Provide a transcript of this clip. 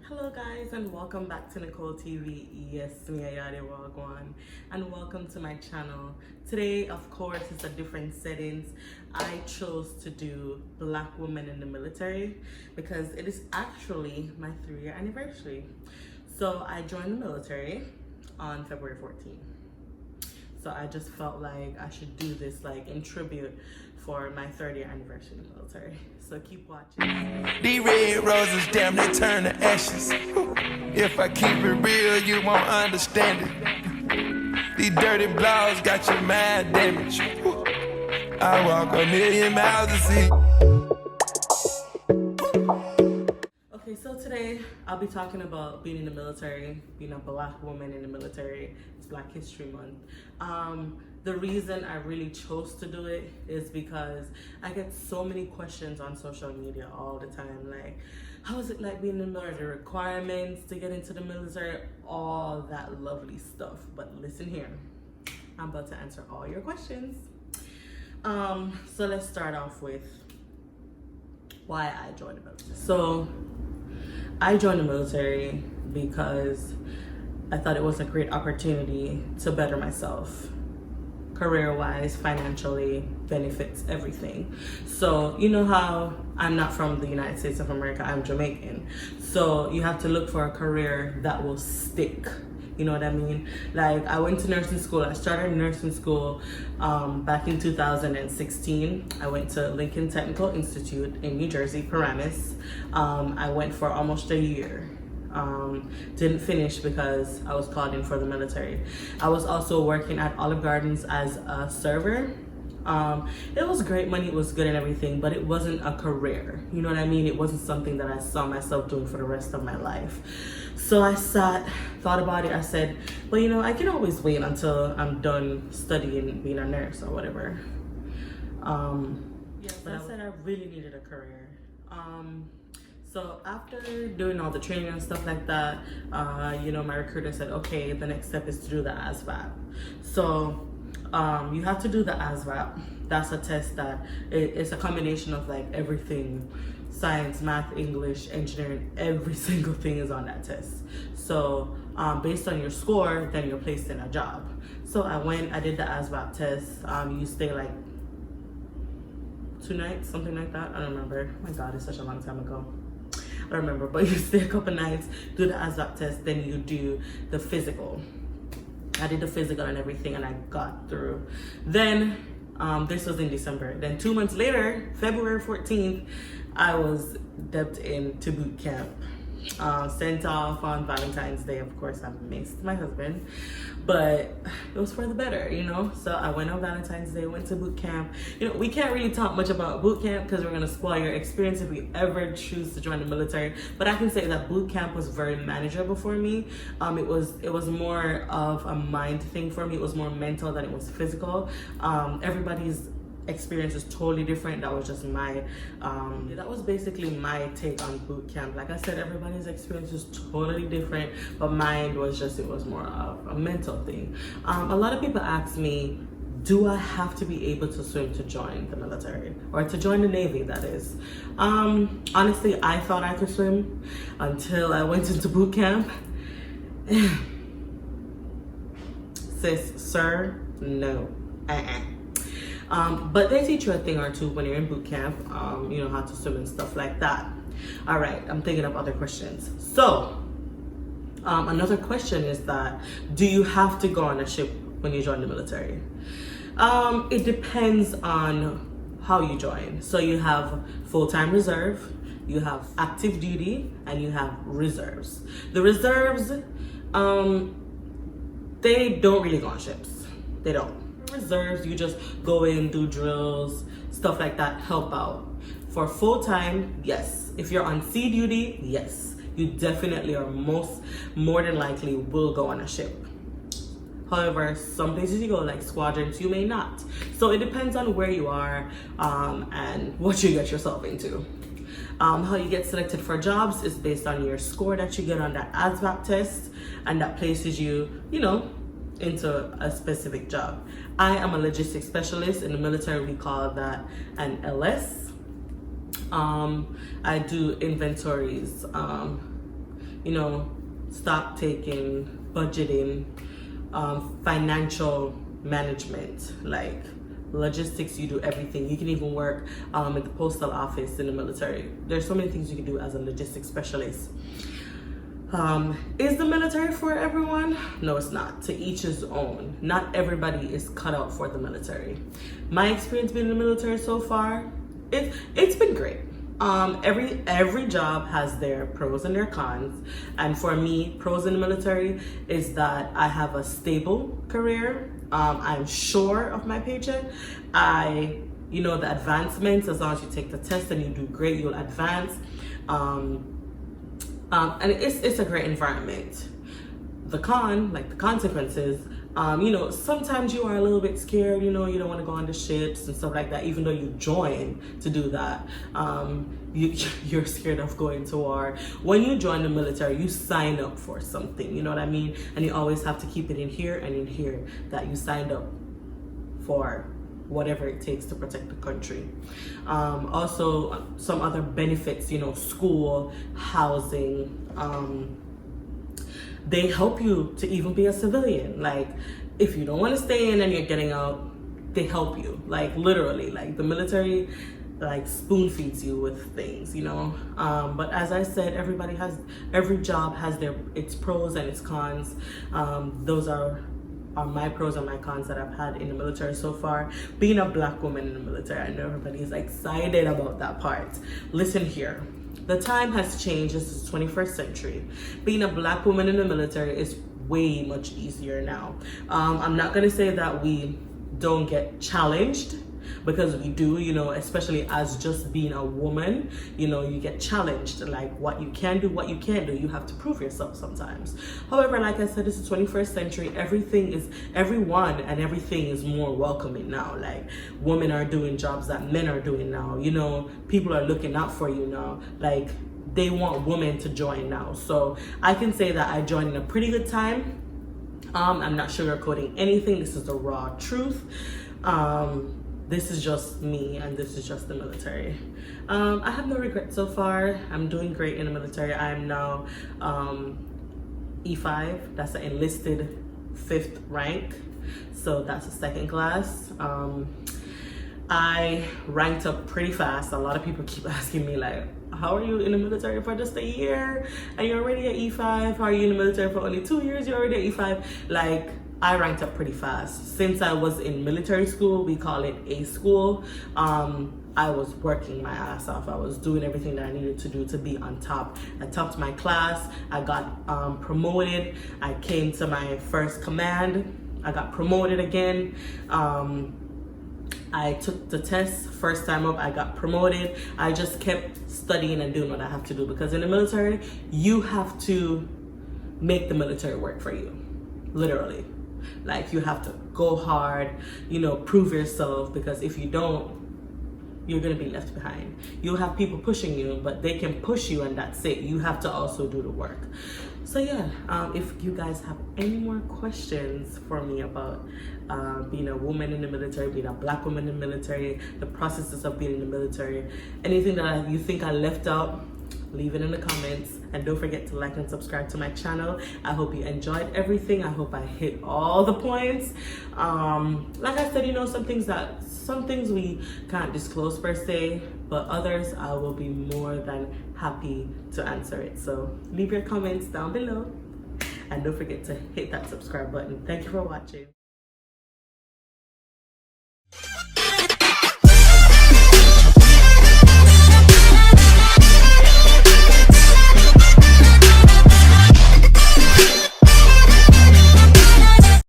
Hello guys and welcome back to Nicole TV. Yes, me Ayade Wagwan, and welcome to my channel. Today, of course, it's a different settings. I chose to do Black women in the military because it is actually my 3-year anniversary. So I joined the military on February 14th. So I just felt like I should do this like in tribute for my 30th anniversary in the military. So keep watching. These red roses, damn, they turn to ashes. If I keep it real, you won't understand it. These dirty blows got your mind damaged. I walk a million miles to see. Okay, so today I'll be talking about being in the military, being a Black woman in the military. It's Black History Month. The reason I really chose to do it is because I get so many questions on social media all the time, like, how is it like being in the military, the requirements to get into the military, all that lovely stuff. But listen here, I'm about to answer all your questions. So let's start off with why I joined the military. So I joined the military because I thought it was a great opportunity to better myself, career-wise, financially, benefits, everything. So you know how I'm not from the United States of America, I'm Jamaican. So you have to look for a career that will stick. You know what I mean? Like, I went to nursing school. I started nursing school back in 2016. I went to Lincoln Technical Institute in New Jersey, Paramus. I went for almost a year. Didn't finish because I was called in for the military. I was also working at Olive Gardens as a server. It was great money, it was good and everything, but it wasn't a career. You know what I mean? It wasn't something that I saw myself doing for the rest of my life. So I thought about it. I said, well, you know, I can always wait until I'm done studying, being a nurse or whatever. But I said I really needed a career. So after doing all the training and stuff like that, you know, my recruiter said, okay, the next step is to do the ASVAB. So you have to do the ASVAB. That's a test that it's a combination of like everything, science, math, English, engineering, every single thing is on that test. So based on your score, then you're placed in a job. So I went, I did the ASVAB test. You stay like 2 nights, something like that. I don't remember. Oh my God, it's such a long time ago. I don't remember, but you stay a couple nights, do the ASVAB test, then you do the physical. I did the physical and everything, and I got through. Then, this was in December. Then 2 months later, February 14th, I was dubbed into boot camp. Sent off on Valentine's Day. Of course, I missed my husband, but it was for the better, you know? So I went on Valentine's Day, went to boot camp. You know, we can't really talk much about boot camp because we're gonna spoil your experience if you ever choose to join the military. But I can say that boot camp was very manageable for me. It was more of a mind thing for me. It was more mental than it was physical. Everybody's experience is totally different. That was just my that was basically my take on boot camp. Like I said, everybody's experience is totally different, but mine was just, it was more of a mental thing. A lot of people ask me, do I have to be able to swim to join the military, or to join the Navy, that is? Honestly, I thought I could swim until I went into boot camp. Sis, sir, no. But they teach you a thing or two when you're in boot camp, you know, how to swim and stuff like that. All right, I'm thinking of other questions. So, another question is that, do you have to go on a ship when you join the military? It depends on how you join. So you have full-time reserve, you have active duty, and you have reserves. The reserves, they don't really go on ships. They don't. Reserves, you just go in, do drills, stuff like that, help out. For full-time, yes. If you're on sea duty, yes, you definitely or more than likely will go on a ship. However, some places you go, like squadrons, you may not. So it depends on where you are and what you get yourself into. How you get selected for jobs is based on your score that you get on that ASVAB test, and that places you, you know, into a specific job. I am a logistics specialist. In the military, we call that an LS. I do inventories, you know, stock taking, budgeting, financial management, like logistics. You do everything. You can even work at the postal office in the military. There's so many things you can do as a logistics specialist. Is the military for everyone? No, it's not. To each his own. Not everybody is cut out for the military. My experience being in the military so far, it's been great. Every job has their pros and their cons, and for me, pros in the military is that I have a stable career. I'm sure of my paycheck. You know, the advancements, as long as you take the test and you do great, you'll advance. And it's a great environment. The con, like the consequences, you know, sometimes you are a little bit scared, you know, you don't want to go on the ships and stuff like that, even though you join to do that. You're scared of going to war. When you join the military, you sign up for something, you know what I mean? And you always have to keep it in here and in here that you signed up for whatever it takes to protect the country. Also, some other benefits, you know, school, housing, they help you to even be a civilian. Like, if you don't want to stay in and you're getting out, they help you. Like, literally, like the military, like spoon feeds you with things, you know. But as I said, every job has its pros and its cons. Those are my pros and my cons that I've had in the military so far. Being a Black woman in the military, I know everybody is excited about that part. Listen here. The time has changed. This is 21st century. Being a Black woman in the military is way much easier now. I'm not gonna say that we don't get challenged, because we do, you know, especially as just being a woman, you know, you get challenged, like what you can do, what you can't do. You have to prove yourself sometimes. However, like I said, this is 21st century. Everyone and everything is more welcoming now. Like, women are doing jobs that men are doing now. You know, people are looking out for you now. Like, they want women to join now. So I can say that I joined in a pretty good time. I'm not sugarcoating anything. This is the raw truth. This is just me, and this is just the military. I have no regrets so far. I'm doing great in the military. I am now E5. That's an enlisted 5th rank. So that's a 2nd class. I ranked up pretty fast. A lot of people keep asking me, like, how are you in the military for just a year and you're already at E5? How are you in the military for only 2 years? You're already at E5. Like, I ranked up pretty fast. Since I was in military school, we call it A school, I was working my ass off. I was doing everything that I needed to do to be on top. I topped my class. I got promoted. I came to my first command. I got promoted again. I took the test. First time up, I got promoted. I just kept studying and doing what I have to do, because in the military, you have to make the military work for you, literally. Like, you have to go hard, you know, prove yourself, because if you don't, you're gonna be left behind. You'll have people pushing you, but they can push you and that's it. You have to also do the work. So yeah, if you guys have any more questions for me about being a woman in the military, being a Black woman in the military, the processes of being in the military, anything that you think I left out, leave it in the comments, and don't forget to like and subscribe to my channel. I hope you enjoyed everything. I hope I hit all the points. Like I said, you know, some things we can't disclose per se, but others I will be more than happy to answer it. So leave your comments down below, and don't forget to hit that subscribe button. Thank you for watching.